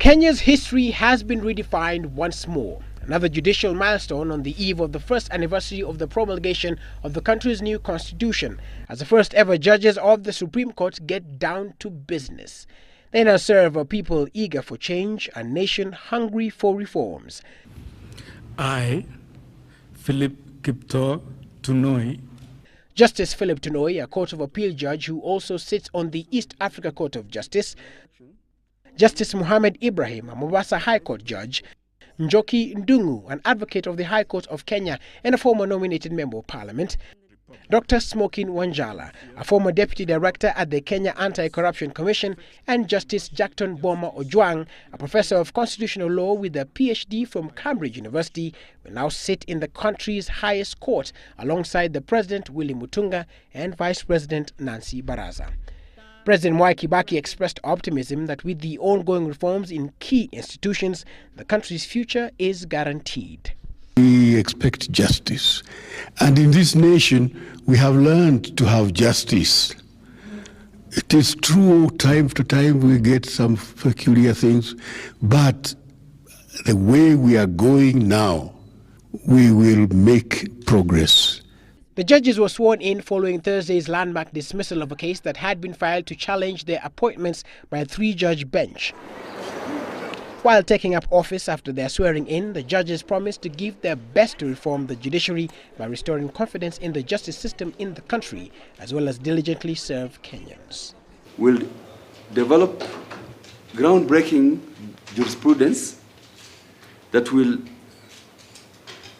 Kenya's history has been redefined once more. Another judicial milestone on the eve of the first anniversary of the promulgation of the country's new constitution, as the first ever judges of the Supreme Court get down to business. They now serve a people eager for change, a nation hungry for reforms. I, Philip Kipto Tunoi. Justice Philip Tunoi, a Court of Appeal judge who also sits on the East Africa Court of Justice. Justice Mohammed Ibrahim, a Mombasa High Court judge. Njoki Ndungu, an advocate of the High Court of Kenya and a former nominated member of Parliament. Dr. Smokin Wanjala, a former deputy director at the Kenya Anti-Corruption Commission, and Justice Jackton Boma Ojwang, a professor of constitutional law with a PhD from Cambridge University, will now sit in the country's highest court alongside the President Willy Mutunga and Vice President Nancy Baraza. President Mwai Kibaki expressed optimism that with the ongoing reforms in key institutions, the country's future is guaranteed. We expect justice. And in this nation, we have learned to have justice. It is true, time to time we get some peculiar things, but the way we are going now, we will make progress. The judges were sworn in following Thursday's landmark dismissal of a case that had been filed to challenge their appointments by a three-judge bench. While taking up office after their swearing in, the judges promised to give their best to reform the judiciary by restoring confidence in the justice system in the country, as well as diligently serve Kenyans. We'll develop groundbreaking jurisprudence that will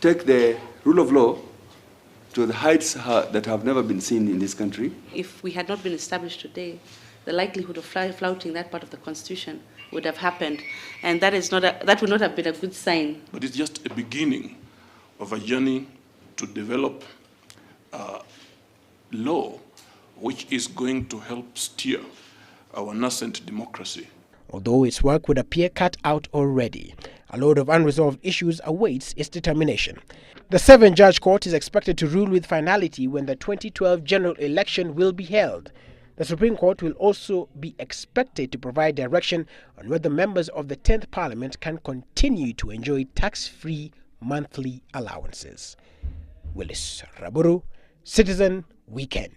take the rule of law to the heights that have never been seen in this country. If we had not been established today, the likelihood of flouting that part of the Constitution would have happened, and that would not have been a good sign. But it's just a beginning of a journey to develop law which is going to help steer our nascent democracy. Although its work would appear cut out already, a load of unresolved issues awaits its determination. The 7-judge court is expected to rule with finality when the 2012 general election will be held. The Supreme Court will also be expected to provide direction on whether members of the 10th Parliament can continue to enjoy tax-free monthly allowances. Willis Raburu, Citizen Weekend.